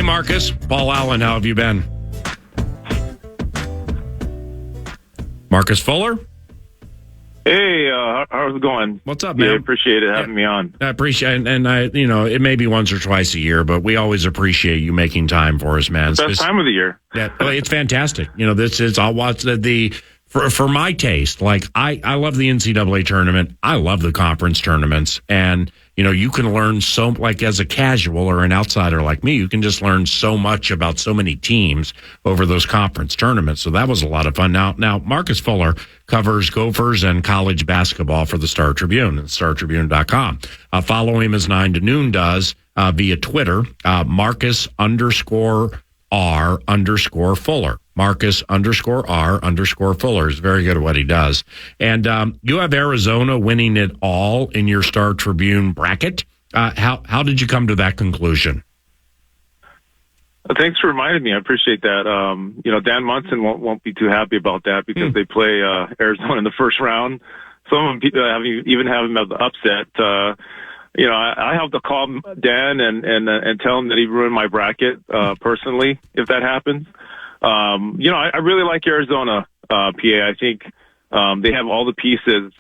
Marcus. Paul Allen, how have you been? Marcus Fuller? Hey, how's it going? What's up, man? Yeah, appreciate it having me on. I appreciate it, and I, it may be once or twice a year, but we always appreciate you making time for us, man. Best time of the year. Yeah, it's fantastic. This is, I'll watch for my taste. Like I love the NCAA tournament. I love the conference tournaments, and you can learn so, like as a casual or an outsider like me, you can just learn so much about so many teams over those conference tournaments. So that was a lot of fun. Now Marcus Fuller covers Gophers and college basketball for the Star Tribune and StarTribune.com. Follow him as 9 to Noon does via Twitter, Marcus_R_Fuller. Marcus_R_Fuller is very good at what he does. And you have Arizona winning it all in your Star Tribune bracket. How did you come to that conclusion? Thanks for reminding me. I appreciate that. Dan Munson won't be too happy about that because they play Arizona in the first round. Some of them even have him as the upset. I have to call Dan and tell him that he ruined my bracket personally if that happens. I really like Arizona, PA. I think they have all the pieces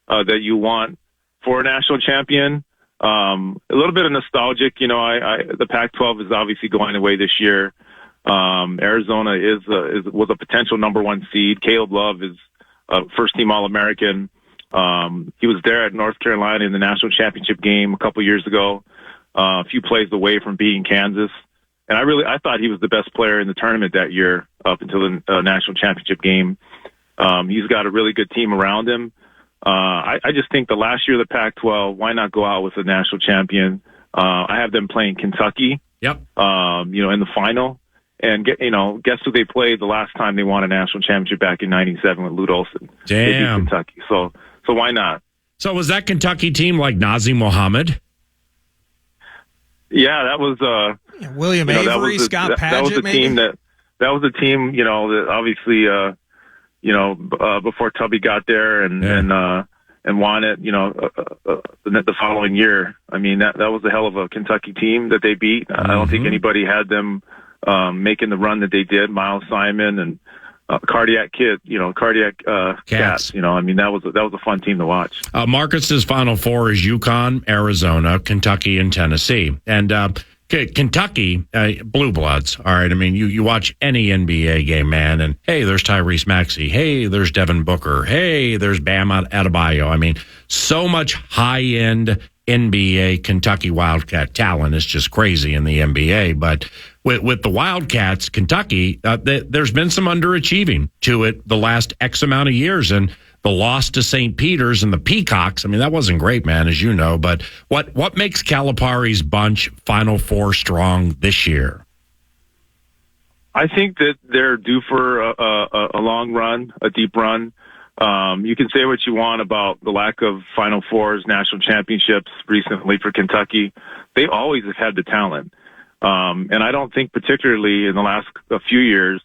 that you want for a national champion. A little bit of nostalgic, the Pac-12 is obviously going away this year. Arizona was a potential number 1 seed. Caleb Love is first team All-American. He was there at North Carolina in the national championship game a couple years ago, a few plays away from beating Kansas. And I thought he was the best player in the tournament that year up until the national championship game. He's got a really good team around him. I just think the last year of the Pac-12, why not go out with a national champion? I have them playing Kentucky. Yep. In the final, and guess who they played the last time they won a national championship back in '97 with Lute Olson. Damn. They beat Kentucky. So why not? So was that Kentucky team like Nazim Mohammed? Yeah, that was William Avery, Scott Padgett. That was the team that was the team. That obviously. Before Tubby got there and won it, the following year. I mean, that was a hell of a Kentucky team that they beat. I don't think anybody had them making the run that they did. Miles Simon and Cardiac Cats. That was a fun team to watch. Marcus's Final Four is UConn, Arizona, Kentucky, and Tennessee. And Kentucky, Blue Bloods. All right. I mean, you watch any NBA game, man, and hey, there's Tyrese Maxey. Hey, there's Devin Booker. Hey, there's Bam Adebayo. I mean, so much high-end NBA Kentucky Wildcat talent is just crazy in the NBA. But with the Wildcats, Kentucky, there's been some underachieving to it the last X amount of years, and the loss to St. Peter's and the Peacocks, I mean, that wasn't great, man, as you know. But what makes Calipari's bunch Final Four strong this year? I think that they're due for a long run, a deep run. You can say what you want about the lack of Final Fours, national championships recently for Kentucky. They always have had the talent. And I don't think particularly in the last few years,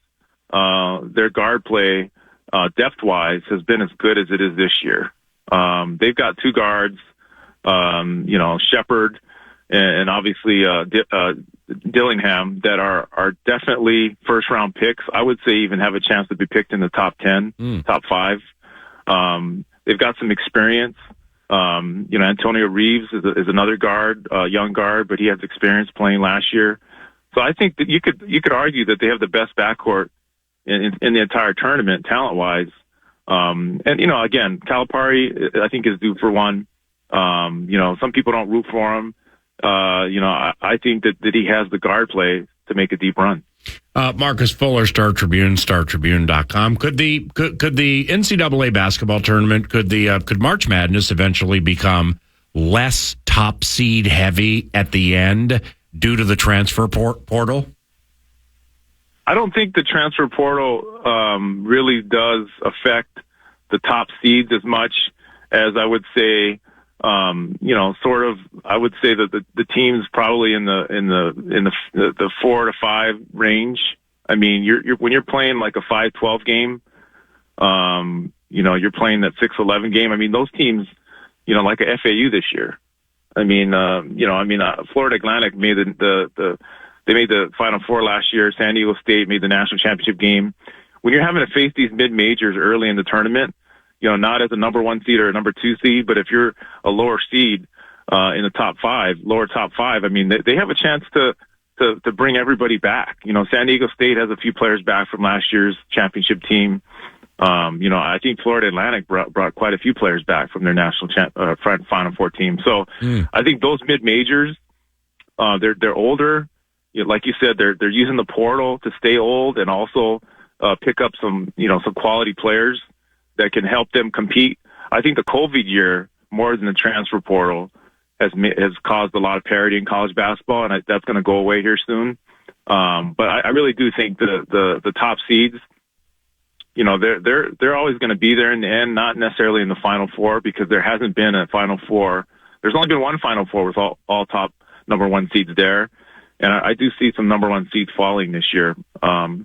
their guard play depth-wise has been as good as it is this year. They've got 2 guards, Shepard and obviously Dillingham that are definitely first-round picks. I would say even have a chance to be picked in the top 10, top 5. They've got some experience. Antonio Reeves is another guard, young guard, but he has experience playing last year. So I think that you could argue that they have the best backcourt in the entire tournament, talent-wise. Again, Calipari, I think, is due for one. Some people don't root for him. I think that he has the guard play to make a deep run. Marcus Fuller, Star Tribune, StarTribune.com. Could the NCAA basketball tournament, could March Madness eventually become less top seed heavy at the end due to the transfer portal? I don't think the transfer portal really does affect the top seeds as much as I would say. I would say that the teams probably in the 4 to 5 range. I mean, when you're playing like a 5-12 game, you're playing that 6-11 game. I mean, those teams, like a FAU this year. I mean, Florida Atlantic made the They made the Final Four last year. San Diego State made the national championship game. When you're having to face these mid-majors early in the tournament, not as a number 1 seed or a number 2 seed, but if you're a lower seed in the lower top five, I mean, they have a chance to bring everybody back. San Diego State has a few players back from last year's championship team. I think Florida Atlantic brought quite a few players back from their national Final Four team. So I think those mid-majors, they're older. Like you said, they're using the portal to stay old and also pick up some quality players that can help them compete. I think the COVID year, more than the transfer portal, has caused a lot of parity in college basketball, and that's going to go away here soon. But I really do think the top seeds, they're always going to be there in the end, not necessarily in the Final Four, because there hasn't been a Final Four. There's only been one Final Four with all top number 1 seeds there. And I do see some number 1 seeds falling this year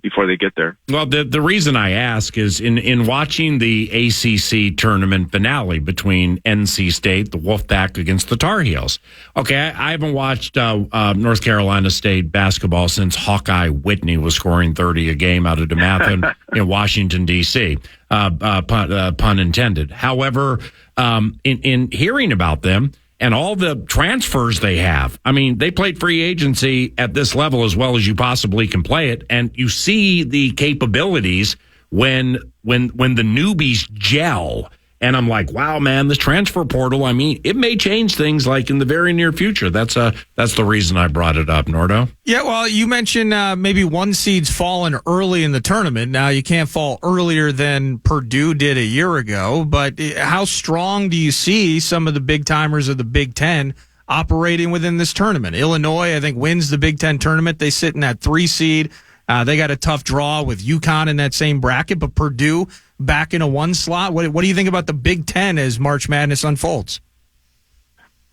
before they get there. Well, the reason I ask is in watching the ACC tournament finale between NC State, the Wolfpack, against the Tar Heels. Okay, I haven't watched North Carolina State basketball since Hawkeye Whitney was scoring 30 a game out of DeMatha in Washington, D.C., pun intended. However, in hearing about them, and all the transfers they have. I mean, they played free agency at this level as well as you possibly can play it. And you see the capabilities when the newbies gel. And I'm like, wow, man, this transfer portal, I mean, it may change things like in the very near future. That's the reason I brought it up, Nordo. Yeah, well, you mentioned maybe 1 seed's fallen early in the tournament. Now, you can't fall earlier than Purdue did a year ago, but how strong do you see some of the big-timers of the Big Ten operating within this tournament? Illinois, I think, wins the Big Ten tournament. They sit in that 3 seed. They got a tough draw with UConn in that same bracket, but Purdue back in a 1 slot. What do you think about the Big Ten as March Madness unfolds?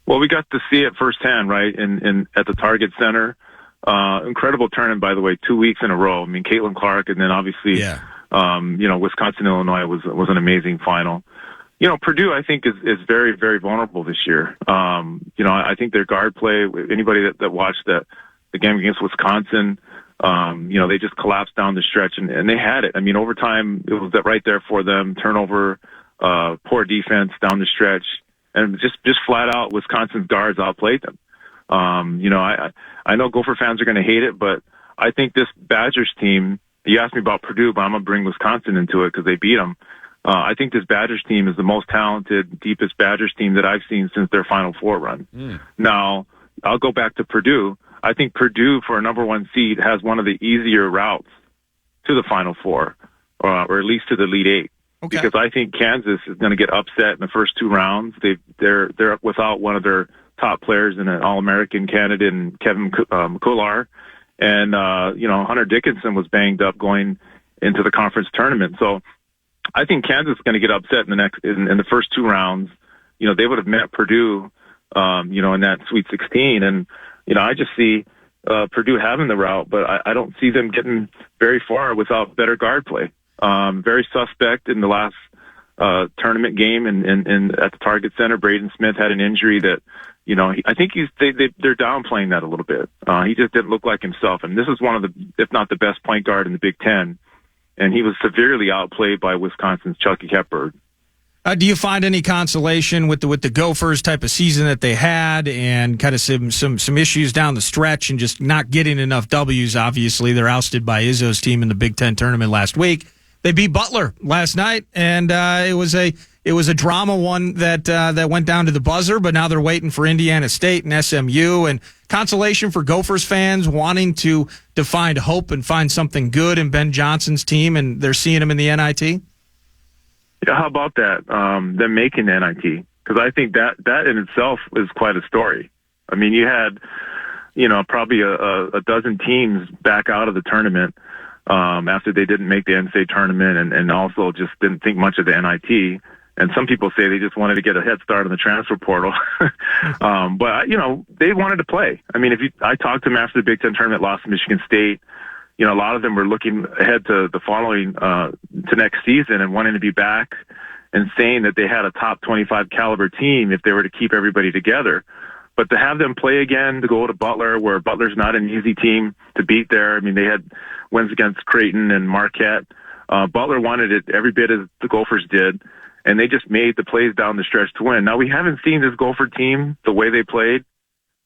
Well, we got to see it firsthand, right, in at the Target Center. Incredible tournament, by the way, 2 weeks in a row. I mean, Caitlin Clark, and then obviously, Wisconsin, Illinois was an amazing final. Purdue, I think, is very, very vulnerable this year. I think their guard play, anybody that watched the game against Wisconsin, they just collapsed down the stretch and they had it. I mean, overtime, it was right there for them. Turnover, poor defense down the stretch, and just flat out Wisconsin's guards outplayed them. I know Gopher fans are going to hate it, but I think this Badgers team, you asked me about Purdue, but I'm going to bring Wisconsin into it because they beat them. I think this Badgers team is the most talented, deepest Badgers team that I've seen since their Final Four run. Now, I'll go back to Purdue. I think Purdue, for a number 1 seed, has one of the easier routes to the Final Four, or at least to the Elite Eight. Okay. Because I think Kansas is going to get upset in the first 2 rounds. They're without one of their top players in an All-American candidate, and Kevin McCullar, and Hunter Dickinson was banged up going into the conference tournament. So I think Kansas is going to get upset in the first 2 rounds. They would have met Purdue, in that Sweet 16, and I just see Purdue having the route, but I don't see them getting very far without better guard play. Very suspect in the last tournament game and at the Target Center. Braden Smith had an injury that, I think they're downplaying that a little bit. He just didn't look like himself, and this is one of the, if not the best point guard in the Big Ten, and he was severely outplayed by Wisconsin's Chucky Hepburn. Do you find any consolation with the Gophers type of season that they had, and kind of some issues down the stretch, and just not getting enough W's? Obviously, they're ousted by Izzo's team in the Big Ten tournament last week. They beat Butler last night, and it was a drama one that went down to the buzzer. But now they're waiting for Indiana State and SMU, and consolation for Gophers fans wanting to find hope and find something good in Ben Johnson's team, and they're seeing him in the NIT. Yeah, how about that? Them making the NIT, because I think that in itself is quite a story. I mean, you had, probably a dozen teams back out of the tournament after they didn't make the NCAA tournament, and also just didn't think much of the NIT. And some people say they just wanted to get a head start on the transfer portal. But they wanted to play. I mean, I talked to them after the Big Ten tournament, lost to Michigan State. A lot of them were looking ahead to the following, to next season and wanting to be back and saying that they had a top 25 caliber team if they were to keep everybody together. But to have them play again, to go to Butler, where Butler's not an easy team to beat there. I mean, they had wins against Creighton and Marquette. Butler wanted it every bit as the Gophers did, and they just made the plays down the stretch to win. Now, we haven't seen this Gopher team, the way they played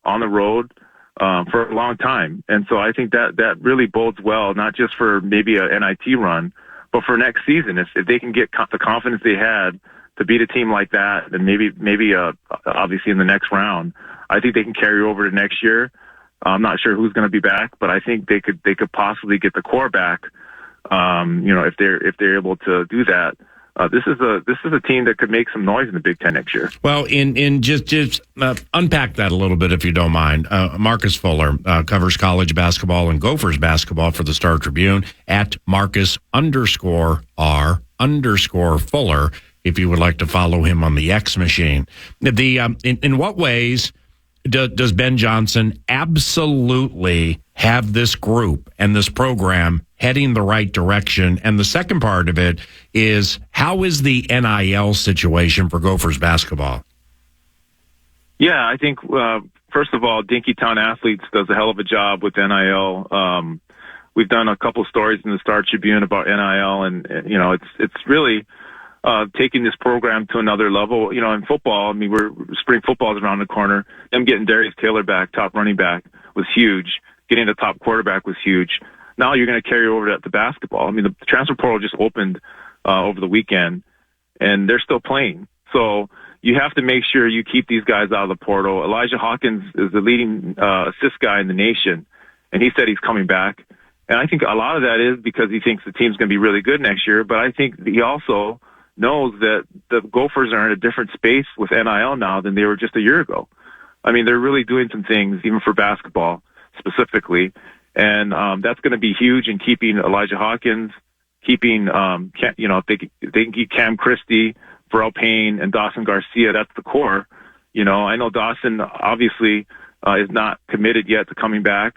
on the road, for a long time. And so I think that really bodes well, not just for maybe a NIT run, but for next season. If they can get the confidence they had to beat a team like that, and maybe obviously in the next round, I think they can carry over to next year. I'm not sure who's going to be back, but I think they could possibly get the core back. If they're able to do that. This is a team that could make some noise in the Big Ten next year. Well, just unpack that a little bit, if you don't mind. Marcus Fuller covers college basketball and Gophers basketball for the Star Tribune at Marcus_R_Fuller. If you would like to follow him on the X machine, in what ways does Ben Johnson absolutely have this group and this program heading the right direction? And the second part of it is, how is the NIL situation for Gophers basketball? Yeah, I think, first of all, Dinkytown Athletes does a hell of a job with NIL. We've done a couple stories in the Star Tribune about NIL, and it's really taking this program to another level. In football, I mean, spring football is around the corner. Them getting Darius Taylor back, top running back, was huge. Getting the top quarterback was huge. Now you're going to carry over to basketball. I mean, the transfer portal just opened over the weekend, and they're still playing. So you have to make sure you keep these guys out of the portal. Elijah Hawkins is the leading assist guy in the nation, and he said he's coming back. And I think a lot of that is because he thinks the team's going to be really good next year, but I think he also knows that the Gophers are in a different space with NIL now than they were just a year ago. I mean, they're really doing some things, even for basketball specifically, and that's going to be huge in keeping Elijah Hawkins, keeping, if they can keep Cam Christie, Pharrell Payne, and Dawson Garcia. That's the core. I know Dawson obviously is not committed yet to coming back.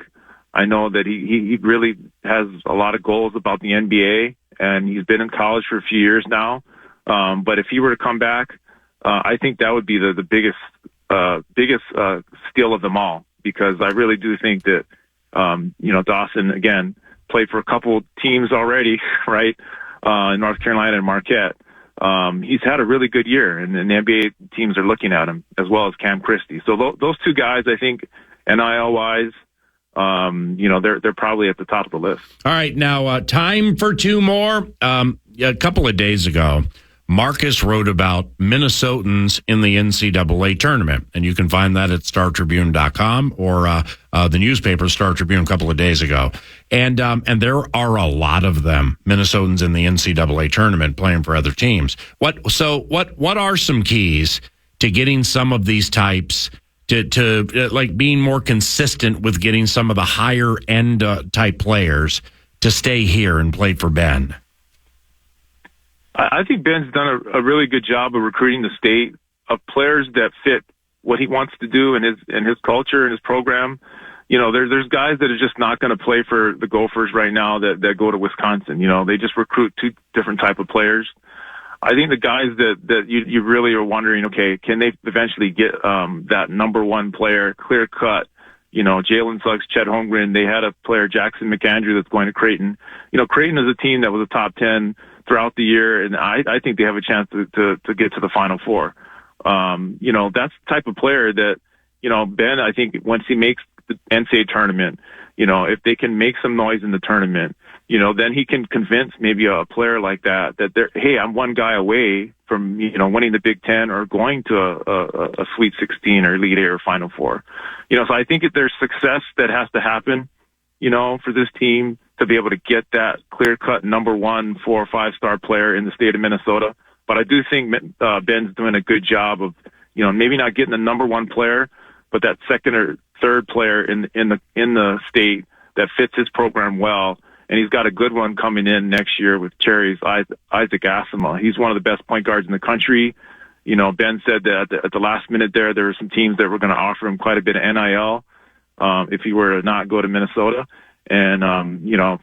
I know that he really has a lot of goals about the NBA, and he's been in college for a few years now. But if he were to come back, I think that would be the biggest steal of them all, because I really do think that, Dawson, again, played for a couple teams already, right, in North Carolina and Marquette. He's had a really good year, and the NBA teams are looking at him, as well as Cam Christie. So those two guys, I think, NIL-wise, they're probably at the top of the list. All right, now time for two more. A couple of days ago, Marcus wrote about Minnesotans in the NCAA tournament, and you can find that at StarTribune.com or the newspaper Star Tribune a couple of days ago. And there are a lot of them, Minnesotans in the NCAA tournament playing for other teams. What are some keys to getting some of these types to like being more consistent with getting some of the higher end type players to stay here and play for Ben? I think Ben's done a really good job of recruiting the state of players that fit what he wants to do and his culture and his program. There's guys that are just not going to play for the Gophers right now that go to Wisconsin. They just recruit two different type of players. I think the guys that you really are wondering, okay, can they eventually get that number one player, clear cut? Jalen Suggs, Chet Holmgren, they had a player, Jackson McAndrew, that's going to Creighton. Creighton is a team that was a top 10 throughout the year, and I think they have a chance to get to the Final Four. That's the type of player that, Ben, I think once he makes the NCAA tournament, if they can make some noise in the tournament, then he can convince maybe a player like that hey, I'm one guy away from, winning the Big Ten or going to a Sweet 16 or Elite Eight or Final Four. So I think there's success that has to happen, for this team to be able to get that clear-cut number 1, 4 or 5 star player in the state of Minnesota. But I do think Ben's doing a good job of, maybe not getting the number 1 player, but that second or third player in the state that fits his program well. And he's got a good one coming in next year with Cherry's Isaac Asima. He's one of the best point guards in the country. Ben said that at the last minute there were some teams that were going to offer him quite a bit of NIL if he were to not go to Minnesota. And,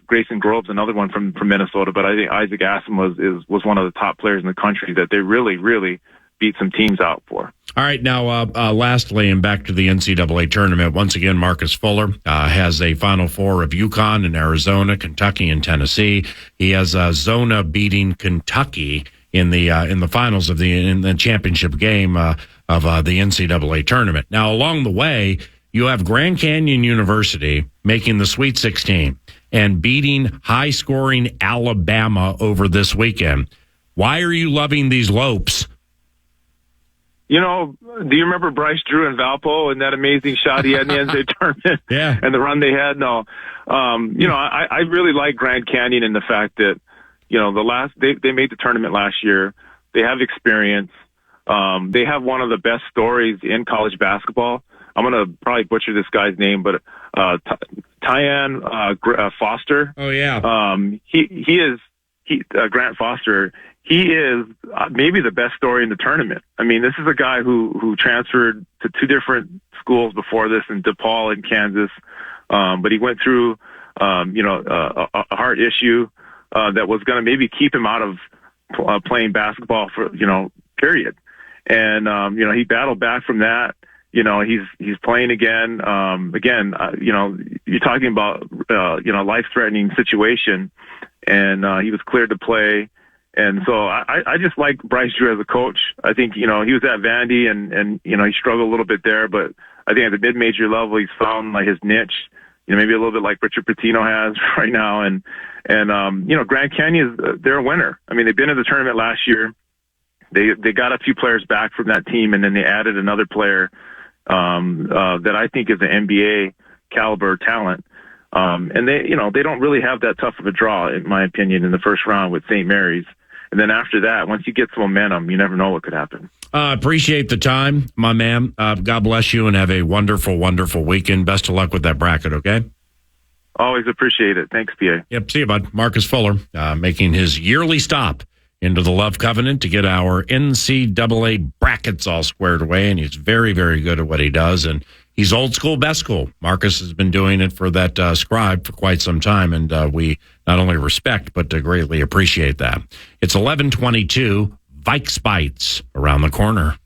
Grayson Grove's another one from Minnesota. But I think Isaac Asima was one of the top players in the country that they really, really beat some teams out for. All right, now, lastly, and back to the NCAA tournament. Once again, Marcus Fuller has a Final Four of UConn and Arizona, Kentucky, and Tennessee. He has Zona beating Kentucky in the finals of the championship game of the NCAA tournament. Now, along the way, you have Grand Canyon University making the Sweet 16 and beating high-scoring Alabama over this weekend. Why are you loving these Lopes? Do you remember Bryce Drew and Valpo and that amazing shot he had in the NCAA tournament? Yeah. And the run they had? No. I really like Grand Canyon in the fact that, they made the tournament last year. They have experience. They have one of the best stories in college basketball. I'm going to probably butcher this guy's name, but Tyan Foster. Oh, yeah. Grant Foster. He is maybe the best story in the tournament. I mean, this is a guy who transferred to two different schools before this in DePaul and Kansas. But he went through, a heart issue that was going to maybe keep him out of playing basketball for, period. And, he battled back from that. He's playing again. You're talking about, life-threatening situation. And he was cleared to play. And so I just like Bryce Drew as a coach. I think, he was at Vandy and he struggled a little bit there, but I think at the mid-major level, he's found like his niche, maybe a little bit like Richard Pitino has right now. And Grand Canyon, they're a winner. I mean, they've been in the tournament last year. They got a few players back from that team, and then they added another player, that I think is an NBA caliber talent. And they don't really have that tough of a draw, in my opinion, in the first round with St. Mary's. And then after that, once you get some momentum, you never know what could happen. Appreciate the time, my man. God bless you and have a wonderful, wonderful weekend. Best of luck with that bracket, okay? Always appreciate it. Thanks, PA. Yep, see you, bud. Marcus Fuller making his yearly stop into the Love Covenant to get our NCAA brackets all squared away, and he's very, very good at what he does, and he's old school, best school. Marcus has been doing it for that scribe for quite some time, and we not only respect, but greatly appreciate that. It's 11:22, Vikes Bites around the corner.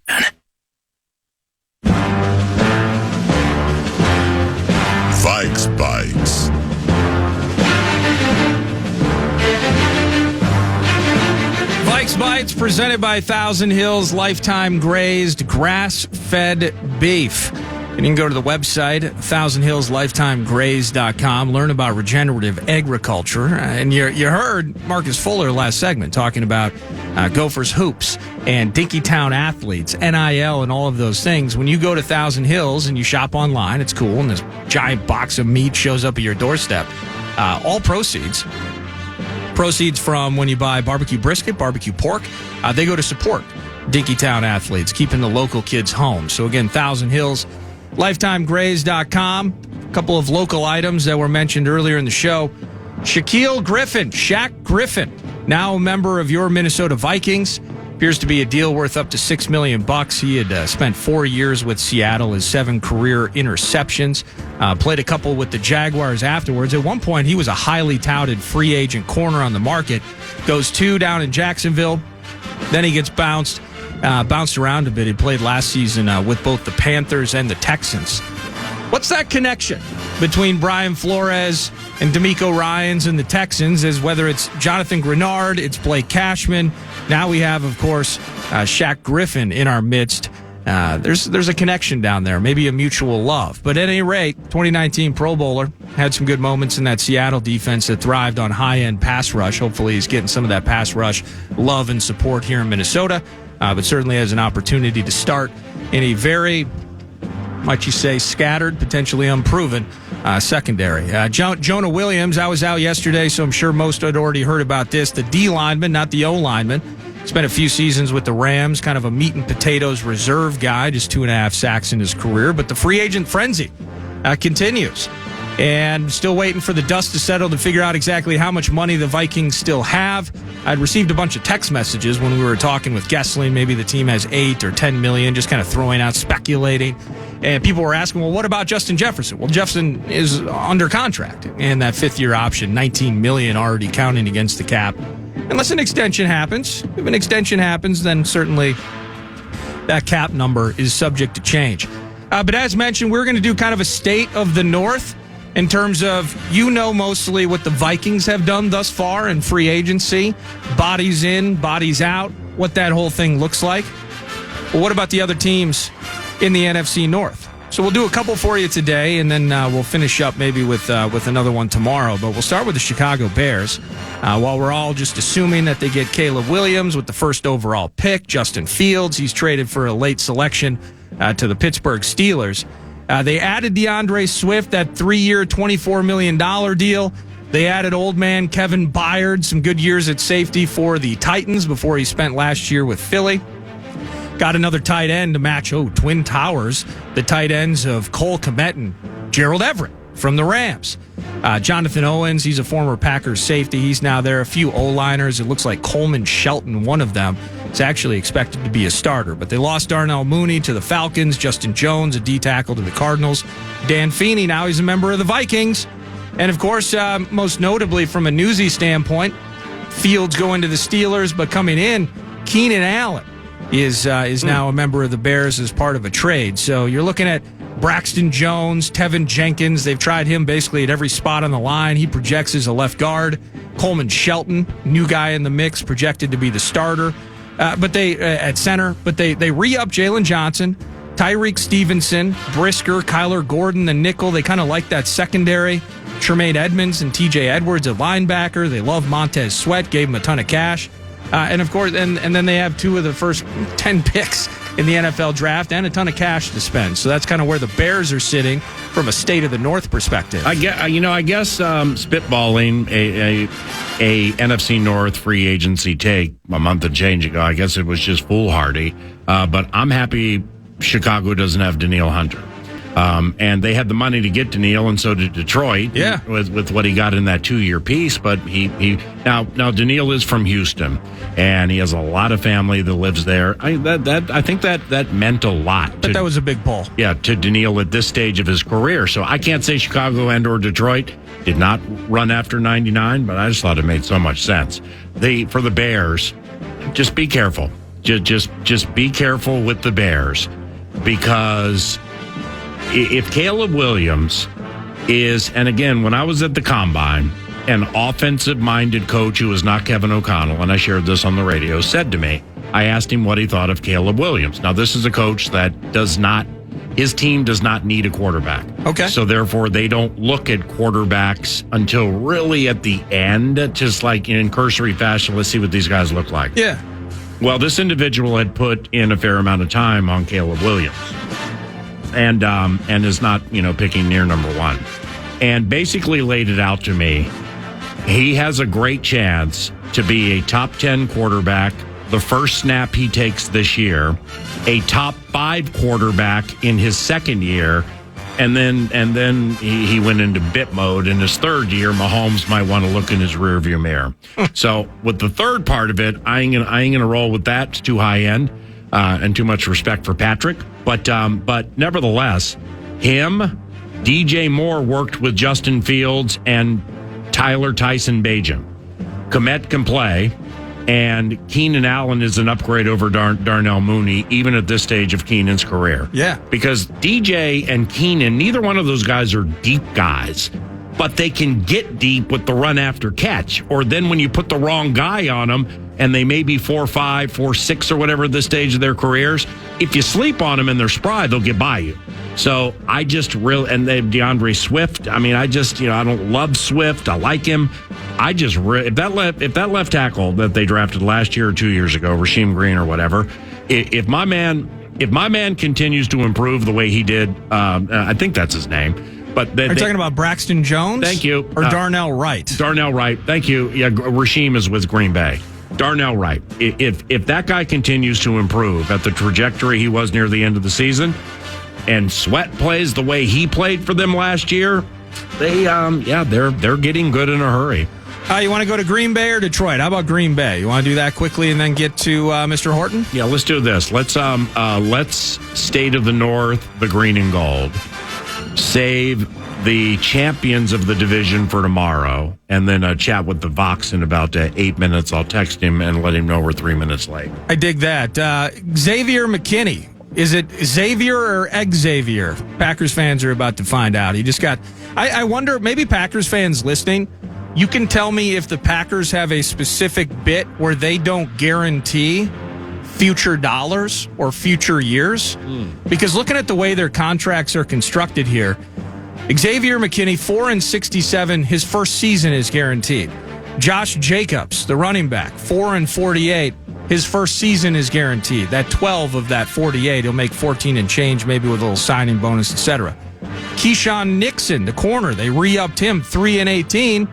Vikes Bites. Vikes Bites presented by Thousand Hills Lifetime Grazed Grass-Fed Beef. And you can go to the website, thousandhillslifetimegrazed.com, learn about regenerative agriculture. And you heard Marcus Fuller last segment talking about Gophers hoops and Dinkytown athletes, NIL, and all of those things. When you go to Thousand Hills and you shop online, it's cool, and this giant box of meat shows up at your doorstep. All proceeds from when you buy barbecue brisket, barbecue pork, they go to support Dinkytown athletes, keeping the local kids home. So again, Thousand Hills, LifetimeGraze.com. A couple of local items that were mentioned earlier in the show. Shaquille Griffin, Shaq Griffin, now a member of your Minnesota Vikings. Appears to be a deal worth up to $6 million. He had spent 4 years with Seattle, his 7 career interceptions. Played a couple with the Jaguars afterwards. At one point, he was a highly touted free agent corner on the market. Goes 2 down in Jacksonville. Then he gets bounced around a bit. He played last season with both the Panthers and the Texans. What's that connection between Brian Flores and D'Amico Ryans and the Texans? Is whether it's Jonathan Grenard, it's Blake Cashman. Now we have, of course, Shaq Griffin in our midst. There's a connection down there, maybe a mutual love. But at any rate, 2019 Pro Bowler, had some good moments in that Seattle defense that thrived on high-end pass rush. Hopefully he's getting some of that pass rush love and support here in Minnesota. But certainly has an opportunity to start in a very, might you say, scattered, potentially unproven secondary. Jonah Williams, I was out yesterday, so I'm sure most had already heard about this. The D lineman, not the O lineman. Spent a few seasons with the Rams, kind of a meat and potatoes reserve guy, just 2.5 sacks in his career. But the free agent frenzy continues. And still waiting for the dust to settle to figure out exactly how much money the Vikings still have. I'd received a bunch of text messages when we were talking with Gessling. Maybe the team has 8 or 10 million, just kind of throwing out, speculating. And people were asking, well, what about Justin Jefferson? Well, Jefferson is under contract. And that 5th-year option, $19 million already counting against the cap. Unless an extension happens. If an extension happens, then certainly that cap number is subject to change. But as mentioned, we're going to do kind of a state of the North in terms of, mostly what the Vikings have done thus far in free agency. Bodies in, bodies out, what that whole thing looks like. Well, what about the other teams in the NFC North? So we'll do a couple for you today, and then we'll finish up maybe with another one tomorrow. But we'll start with the Chicago Bears. While we're all just assuming that they get Caleb Williams with the first overall pick, Justin Fields, he's traded for a late selection to the Pittsburgh Steelers. They added DeAndre Swift, that 3-year, $24 million deal. They added old man Kevin Byard, some good years at safety for the Titans before he spent last year with Philly. Got another tight end to match, Twin Towers, the tight ends of Cole Kmet and Gerald Everett from the Rams. Jonathan Owens, he's a former Packers safety. He's now there. A few O-liners. It looks like Coleman Shelton, one of them, is actually expected to be a starter. But they lost Darnell Mooney to the Falcons, Justin Jones, a D-tackle, to the Cardinals. Dan Feeney, now he's a member of the Vikings. And, of course, most notably from a newsy standpoint, Fields going to the Steelers, but coming in, Keenan Allen is now a member of the Bears as part of a trade. So you're looking at Braxton Jones, Tevin Jenkins. They've tried him basically at every spot on the line. He projects as a left guard. Coleman Shelton, new guy in the mix, projected to be the starter. But they at center. But they re-up Jalen Johnson, Tyreek Stevenson, Brisker, Kyler Gordon, the nickel. They kind of like that secondary. Tremaine Edmonds and T.J. Edwards, a linebacker. They love Montez Sweat, gave him a ton of cash. And, of course, and then they have 2 of the first 10 picks in the NFL draft and a ton of cash to spend. So that's kind of where the Bears are sitting from a state of the North perspective. I guess spitballing a NFC North free agency take a month and change ago, I guess it was just foolhardy. But I'm happy Chicago doesn't have Danielle Hunter. And they had the money to get Danielle, and so did Detroit. Yeah, with what he got in that 2-year piece. But he now Danielle is from Houston, and he has a lot of family that lives there. I think that meant a lot. But that was a big pull. Yeah, to Danielle at this stage of his career. So I can't say Chicago and or Detroit did not run after 99, but I just thought it made so much sense. For the Bears, just be careful. Just be careful with the Bears, because if Caleb Williams is, and again, when I was at the Combine, an offensive-minded coach who was not Kevin O'Connell, and I shared this on the radio, said to me, I asked him what he thought of Caleb Williams. Now, this is a coach that his team does not need a quarterback. Okay. So, therefore, they don't look at quarterbacks until really at the end, just like in cursory fashion, let's see what these guys look like. Yeah. Well, this individual had put in a fair amount of time on Caleb Williams. And is not, picking near number 1. And basically laid it out to me. He has a great chance to be a top 10 quarterback the first snap he takes this year, a top 5 quarterback in his second year, and then he went into bit mode in his third year. Mahomes might want to look in his rearview mirror. So with the third part of it, I ain't gonna roll with that. It's too high end. And too much respect for Patrick. But nevertheless, him, DJ Moore worked with Justin Fields and Tyler Tyson Bagent. Kmet can play, and Keenan Allen is an upgrade over Darnell Mooney, even at this stage of Keenan's career. Yeah. Because DJ and Keenan, neither one of those guys are deep guys, but they can get deep with the run after catch. Or then when you put the wrong guy on them, and they may be 4.5, 4.6 or whatever at this stage of their careers, if you sleep on them and they're spry, they'll get by you. So I just really, and they have DeAndre Swift. I mean, I don't love Swift. I like him. If that left tackle that they drafted last year or 2 years ago, Rasheem Green or whatever, if my man continues to improve the way he did, I think that's his name. But are you talking about Braxton Jones? Thank you. Or Darnell Wright? Darnell Wright. Thank you. Yeah, Rasheem is with Green Bay. Darnell Wright. If that guy continues to improve at the trajectory he was near the end of the season, and Sweat plays the way he played for them last year, they're getting good in a hurry. You want to go to Green Bay or Detroit? How about Green Bay? You want to do that quickly and then get to Mr. Horton? Yeah, let's do this. Let's state of the North, the green and gold. Save the champions of the division for tomorrow, and then chat with the Vox in about 8 minutes. I'll text him and let him know we're 3 minutes late. I dig that. Xavier McKinney. Is it Xavier or Xavier? Packers fans are about to find out. He just got... I wonder, maybe Packers fans listening, you can tell me if the Packers have a specific bit where they don't guarantee future dollars or future years. Because looking at the way their contracts are constructed here, Xavier McKinney, 4-67, his first season is guaranteed. Josh Jacobs, the running back, 4-48, his first season is guaranteed. That 12 of that 48, he'll make 14 and change, maybe with a little signing bonus, etc. Keyshawn Nixon, the corner, they re-upped him, 3-18.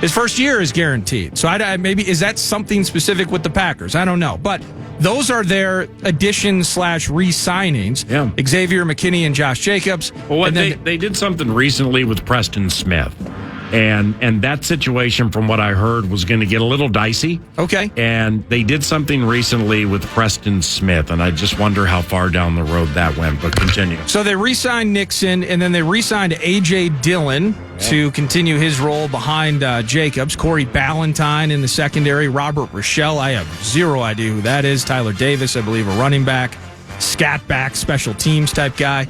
His first year is guaranteed. So maybe is that something specific with the Packers? I don't know. But those are their additions / re-signings. Yeah. Xavier McKinney and Josh Jacobs. Well, they did something recently with Preston Smith. And that situation, from what I heard, was going to get a little dicey. Okay. And they did something recently with Preston Smith, and I just wonder how far down the road that went, but continue. So they re-signed Nixon, and then they re-signed A.J. Dillon to continue his role behind Jacobs. Corey Ballantyne in the secondary. Robert Rochelle, I have zero idea who that is. Tyler Davis, I believe, a running back. Scat back, special teams type guy.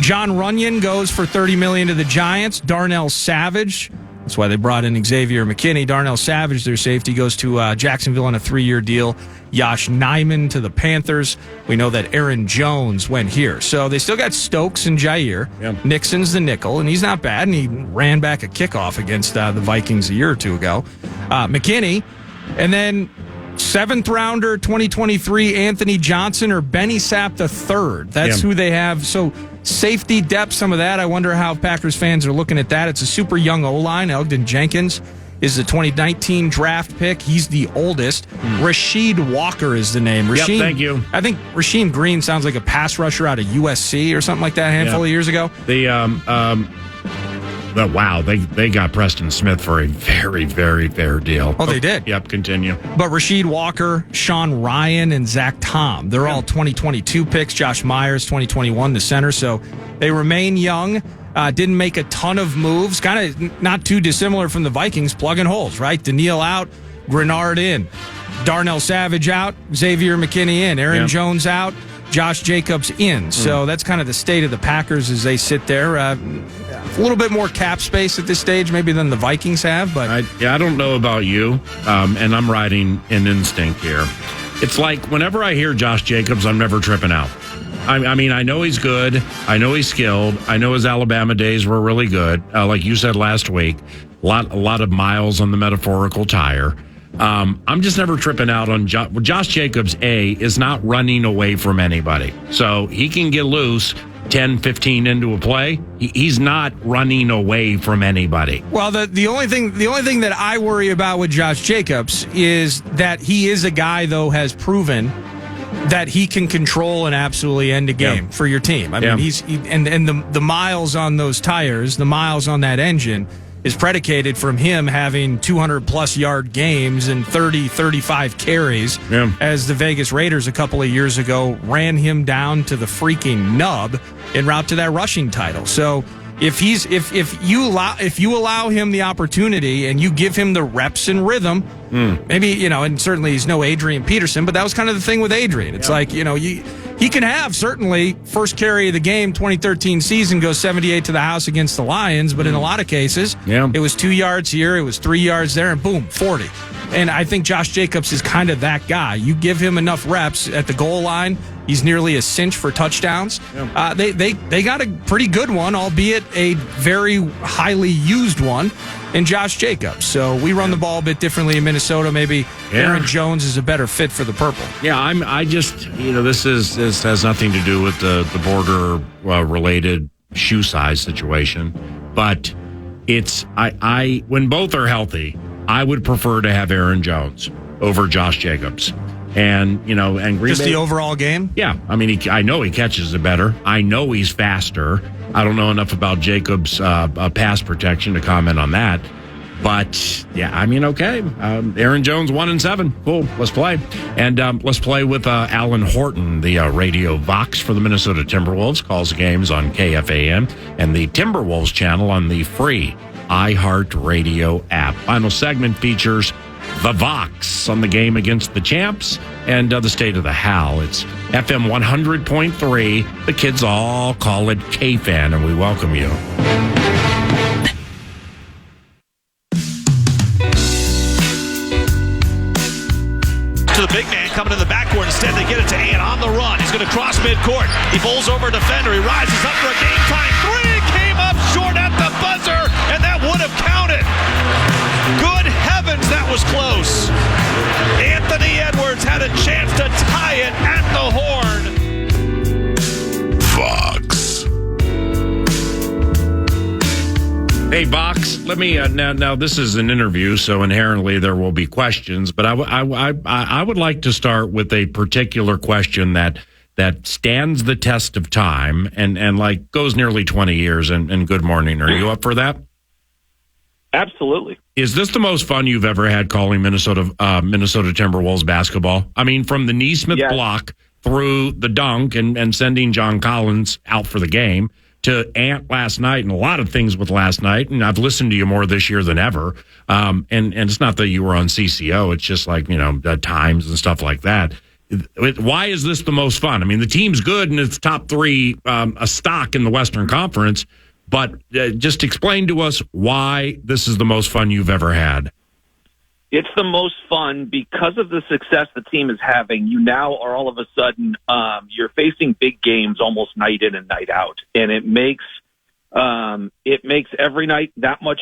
John Runyon goes for $30 million to the Giants. Darnell Savage, that's why they brought in Xavier McKinney. Darnell Savage, their safety, goes to Jacksonville on a 3-year deal. Yash Nyman to the Panthers. We know that Aaron Jones went here. So they still got Stokes and Jair. Yep. Nixon's the nickel, and he's not bad, and he ran back a kickoff against the Vikings a year or two ago. McKinney, and then 7th rounder 2023 Anthony Johnson or Benny Sapp III. That's who they have. So safety depth, some of that. I wonder how Packers fans are looking at that. It's a super young O-line. Ogden Jenkins is the 2019 draft pick. He's the oldest. Rasheed Walker is the name. Yep, thank you. I think Rasheem Green sounds like a pass rusher out of USC or something like that a handful of years ago. Wow, they got Preston Smith for a very, very fair deal. Oh, they did? Yep, continue. But Rasheed Walker, Sean Ryan, and Zach Tom, they're all 2022 picks. Josh Myers, 2021, the center. So they remain young. Didn't make a ton of moves. Kind of not too dissimilar from the Vikings, plugging holes, right? Daniil out, Grenard in. Darnell Savage out, Xavier McKinney in. Aaron Jones out, Josh Jacobs in. So that's kind of the state of the Packers as they sit there. A little bit more cap space at this stage maybe than the Vikings have. But I don't know about you, and I'm riding an instinct here. It's like whenever I hear Josh Jacobs, I'm never tripping out. I mean, I know he's good. I know he's skilled. I know his Alabama days were really good. Like you said last week, a lot of miles on the metaphorical tire. I'm just never tripping out on Josh Jacobs. Is not running away from anybody. So he can get loose 10, 15 into a play. He's not running away from anybody. Well, the only thing that I worry about with Josh Jacobs is that he is a guy, though, has proven that he can control and absolutely end a game for your team. I mean, the miles on those tires, the miles on that engine is predicated from him having 200-plus yard games and 30, 35 carries as the Vegas Raiders a couple of years ago ran him down to the freaking nub en route to that rushing title. So if you allow him the opportunity and you give him the reps and rhythm, maybe, and certainly he's no Adrian Peterson, but that was kind of the thing with Adrian. It's like, he can have, certainly, first carry of the game, 2013 season, goes 78 to the house against the Lions, but in a lot of cases, it was 2 yards here, it was 3 yards there, and boom, 40. And I think Josh Jacobs is kind of that guy. You give him enough reps at the goal line, he's nearly a cinch for touchdowns. They got a pretty good one, albeit a very highly used one, in Josh Jacobs. So we run the ball a bit differently in Minnesota. Maybe Aaron Jones is a better fit for the purple. Yeah, I just, this has nothing to do with the border related shoe size situation, but it's when both are healthy, I would prefer to have Aaron Jones over Josh Jacobs. And Green just Bay, the overall game. Yeah, I mean, I know he catches it better. I know he's faster. I don't know enough about Jacobs' pass protection to comment on that. But, yeah, I mean, okay. Aaron Jones, 1-7. Cool. Let's play. And let's play with Alan Horton, the radio Vox for the Minnesota Timberwolves. Calls games on KFAN and the Timberwolves channel on the free iHeartRadio app. Final segment features the Vox on the game against the champs and the state of the Hal. It's FM 100.3. The kids all call it KFAN, and we welcome you. To the big man coming in the backcourt. Instead, they get it to Ant on the run. He's going to cross midcourt. He bowls over a defender. He rises up for a game-tying three. Came up short at the buzzer, and that would have counted. Good heavens, that was close. Anthony Edwards had a chance to tie it at the horn. Vox. Hey, Vox, let me, now this is an interview, so inherently there will be questions, but I would like to start with a particular question that stands the test of time and like goes nearly 20 years, and good morning. Are you up for that? Absolutely. Is this the most fun you've ever had calling Minnesota Timberwolves basketball? I mean, from the Neesmith block through the dunk and sending John Collins out for the game to Ant last night and a lot of things with last night. And I've listened to you more this year than ever. And it's not that you were on CCO. It's just like, times and stuff like that. Why is this the most fun? I mean, the team's good and it's top three, a stock in the Western Conference. But just explain to us why this is the most fun you've ever had. It's the most fun because of the success the team is having. You now are all of a sudden you're facing big games almost night in and night out, and it makes every night that much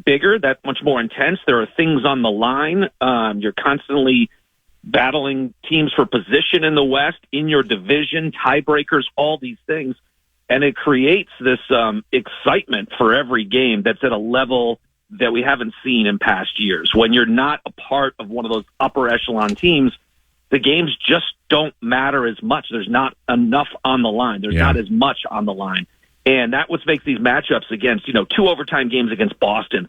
bigger, that much more intense. There are things on the line. You're constantly battling teams for position in the West, in your division, tiebreakers, all these things. And it creates this excitement for every game that's at a level that we haven't seen in past years. When you're not a part of one of those upper echelon teams, the games just don't matter as much. There's not enough on the line. There's not as much on the line. And that what makes these matchups against, 2 overtime games against Boston,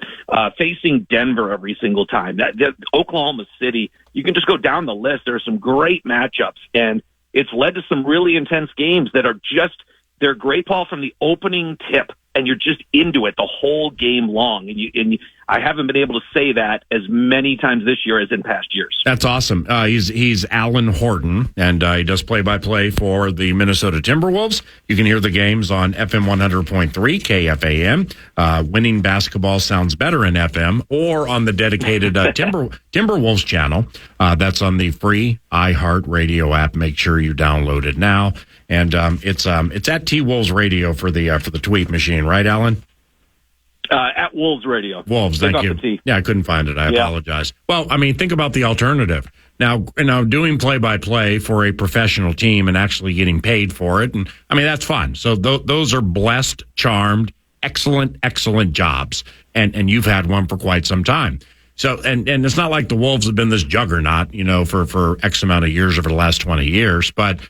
facing Denver every single time, that Oklahoma City, you can just go down the list. There are some great matchups, and it's led to some really intense games that are just, they're great, Paul, from the opening tip, and you're just into it the whole game long. And I haven't been able to say that as many times this year as in past years. That's awesome. He's Alan Horton, and he does play-by-play for the Minnesota Timberwolves. You can hear the games on FM 100.3 KFAN. Winning basketball sounds better in FM, or on the dedicated Timberwolves channel. That's on the free iHeartRadio app. Make sure you download it now. And it's at T-Wolves Radio for the tweet machine, right, Alan? At Wolves Radio. Wolves, thank you. Yeah, I couldn't find it. I apologize. Well, I mean, think about the alternative. Now doing play-by-play for a professional team and actually getting paid for it, and I mean, that's fun. So those are blessed, charmed, excellent jobs, and you've had one for quite some time. So, and it's not like the Wolves have been this juggernaut, for X amount of years over the last 20 years, but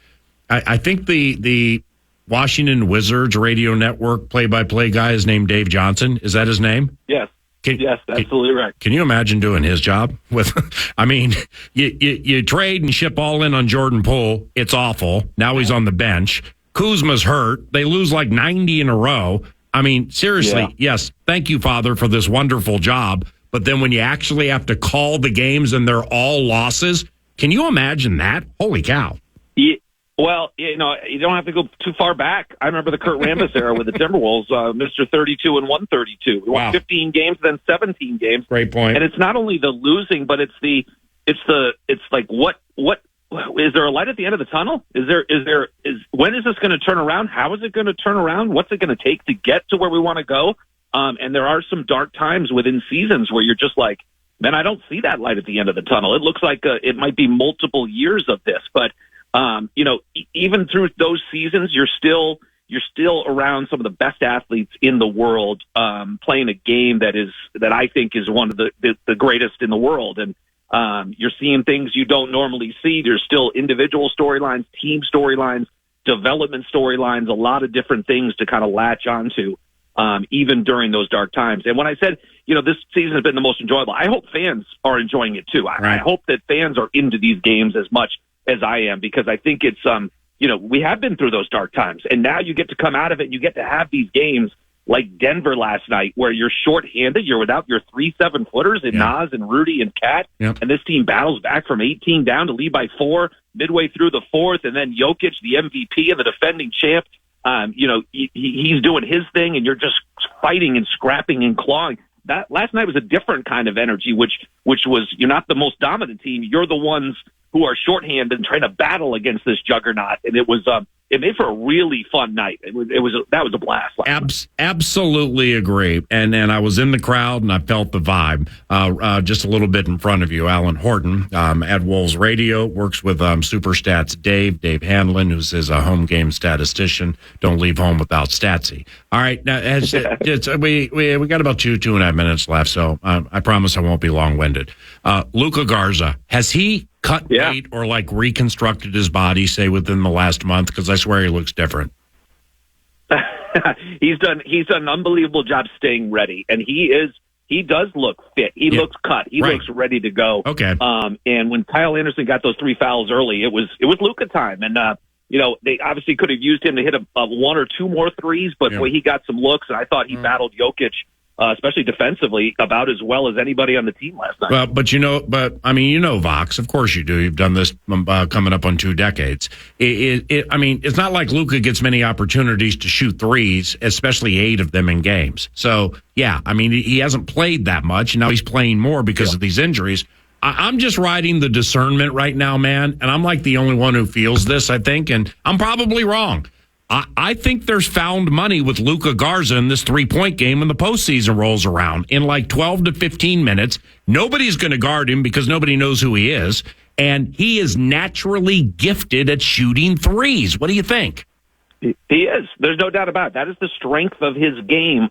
I think the Washington Wizards radio network play-by-play guy is named Dave Johnson. Is that his name? Yes. Yes, absolutely right. Can you imagine doing his job? I mean, you trade and ship all in on Jordan Poole. It's awful. Now he's on the bench. Kuzma's hurt. They lose like 90 in a row. I mean, seriously, yes, thank you, Father, for this wonderful job. But then when you actually have to call the games and they're all losses, can you imagine that? Holy cow. Yeah. Well, you don't have to go too far back. I remember the Kurt Rambis era with the Timberwolves, Mr. 32 and 132. We won 15 games, then 17 games. Great point. And it's not only the losing, but it's like what is there a light at the end of the tunnel? When is this going to turn around? How is it going to turn around? What's it going to take to get to where we want to go? And there are some dark times within seasons where you're just like, man, I don't see that light at the end of the tunnel. It looks like it might be multiple years of this, but even through those seasons, you're still around some of the best athletes in the world, playing a game that I think is one of the greatest in the world. And you're seeing things you don't normally see. There's still individual storylines, team storylines, development storylines, a lot of different things to kind of latch onto. even during those dark times. And when I said, this season has been the most enjoyable, I hope fans are enjoying it too. I hope that fans are into these games as much as I am, because I think it's, we have been through those dark times, and now you get to come out of it and you get to have these games like Denver last night, where you're shorthanded, you're without your 3 7-footers in Nas and Rudy and Cat, and this team battles back from 18 down to lead by 4 midway through the fourth, and then Jokic, the MVP and the defending champ, he's doing his thing, and you're just fighting and scrapping and clawing. That last night was a different kind of energy, which was, you're not the most dominant team, you're the ones who are shorthanded and trying to battle against this juggernaut, and it was it made for a really fun night. That was a blast. Absolutely agree. And I was in the crowd and I felt the vibe. Just a little bit in front of you, Alan Horton at Wolves Radio, works with Superstats Dave Hanlon, who's his home game statistician. Don't leave home without Statsy. All right, now we got about 2.5 minutes left, so I promise I won't be long winded. Luka Garza, has he cut weight or reconstructed his body, say within the last month? Because I swear he looks different. He's done an unbelievable job staying ready, and he does look fit. He looks cut. He looks ready to go. Okay. And when Kyle Anderson got those 3 fouls early, it was Luka time, and they obviously could have used him to hit a 1 or 2 more threes, but boy, he got some looks, and I thought he battled Jokic, especially defensively, about as well as anybody on the team last night. Well, but Vox, of course you do. You've done this coming up on 2 decades. It's not like Luka gets many opportunities to shoot threes, especially 8 of them in games. So, he hasn't played that much, and now he's playing more because of these injuries. I'm just riding the discernment right now, man, and I'm like the only one who feels this, I think, and I'm probably wrong. I think there's found money with Luka Garza in this 3-point game when the postseason rolls around. In 12 to 15 minutes, nobody's going to guard him because nobody knows who he is, and he is naturally gifted at shooting threes. What do you think? He is. There's no doubt about it. That is the strength of his game.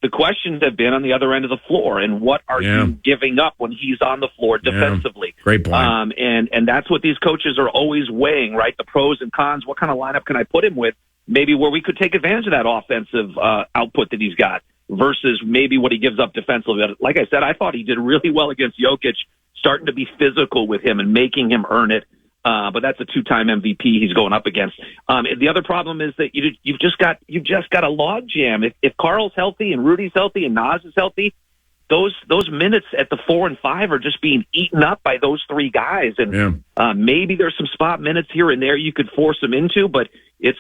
The questions have been on the other end of the floor, and what are you giving up when he's on the floor defensively? Great point. And that's what these coaches are always weighing, right? The pros and cons. What kind of lineup can I put him with? Maybe where we could take advantage of that offensive output that he's got versus maybe what he gives up defensively. Like I said, I thought he did really well against Jokic, starting to be physical with him and making him earn it. But that's a 2-time MVP he's going up against. The other problem is that you've just got a log jam. If Carl's healthy and Rudy's healthy and Nas is healthy, those minutes at the 4 and 5 are just being eaten up by those 3 guys. And maybe there's some spot minutes here and there you could force them into, but it's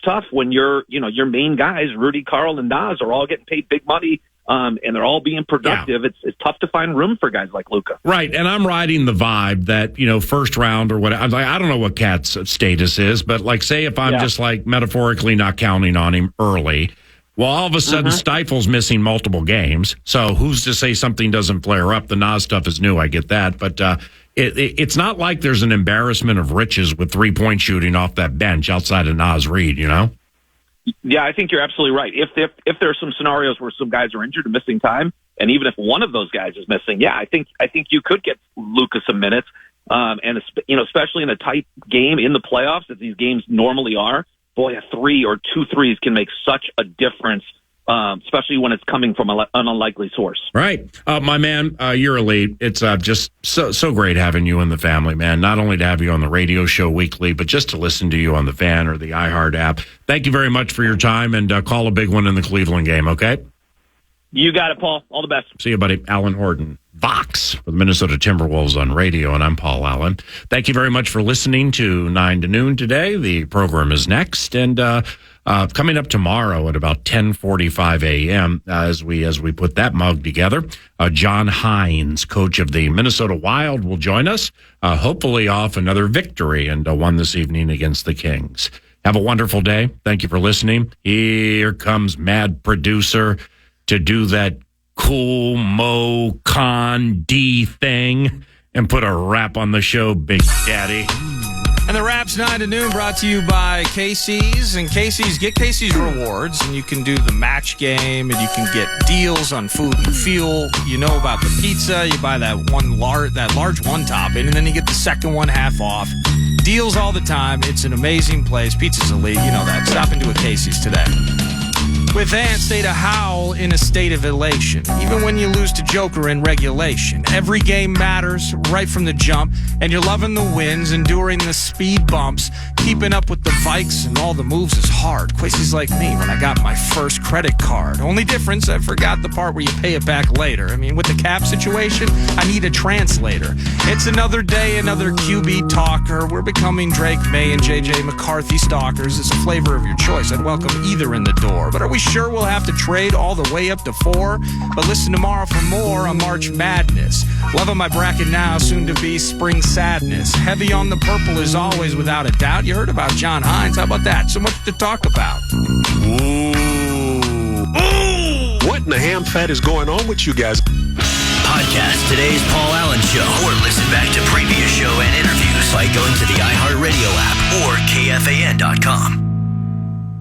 tough when your main guys, Rudy, Carl, and Nas, are all getting paid big money. And they're all being productive. Yeah. It's tough to find room for guys like Luka. Right, and I'm riding the vibe that, first round or whatever. I don't know what Cat's status is, but say if I'm just metaphorically not counting on him early, well, all of a sudden Stifel's missing multiple games. So who's to say something doesn't flare up? The Nas stuff is new, I get that. But it's not like there's an embarrassment of riches with 3-point shooting off that bench outside of Nas Reed, Yeah, I think you're absolutely right. If there are some scenarios where some guys are injured and missing time, and even if one of those guys is missing, I think you could get Luka some minutes, and especially in a tight game in the playoffs, as these games normally are. Boy, a 3 or 2 threes can make such a difference, especially when it's coming from an unlikely source. Right, my man, you're elite. It's just so great having you in the family, man. Not only to have you on the radio show weekly, but just to listen to you on the Fan or the iHeart app. Thank you very much for your time, and call a big one in the Cleveland game, okay? You got it, Paul. All the best. See you, buddy. Alan Horton, Vox, for the Minnesota Timberwolves on radio, and I'm Paul Allen. Thank you very much for listening to 9 to Noon today. The program is next, and coming up tomorrow at about 10:45 a.m. As we put that mug together, John Hines, coach of the Minnesota Wild, will join us, hopefully off another victory and one this evening against the Kings. Have a wonderful day. Thank you for listening. Here comes Mad Producer to do that cool Mo Con D thing and put a wrap on the show, Big Daddy. And the Raps 9 to Noon brought to you by Casey's. And Casey's, get Casey's rewards, and you can do the match game, and you can get deals on food and fuel. You know about the pizza. You buy that large one topping, and then you get the second one half off. Deals all the time. It's an amazing place. Pizza's elite. You know that. Stop into a Casey's today. With Ants, stay to howl in a state of elation. Even when you lose to Joker in regulation. Every game matters right from the jump, and you're loving the wins, enduring the speed bumps. Keeping up with the Vikes and all the moves is hard. Quasey's like me when I got my first credit card. Only difference, I forgot the part where you pay it back later. I mean, with the cap situation, I need a translator. It's another day, another QB talker. We're becoming Drake May and JJ McCarthy stalkers. It's a flavor of your choice. I'd welcome either in the door. But are we sure we'll have to trade all the way up to 4? But listen tomorrow for more on March Madness. Loving my bracket now, soon to be spring sadness. Heavy on the purple as always, without a doubt. You heard about John Hines. How about that? So much to talk about. Ooh. What in the ham fat is going on with you guys? Podcast today's Paul Allen Show, or listen back to previous show and interviews by going to the iHeartRadio app or KFAN.com.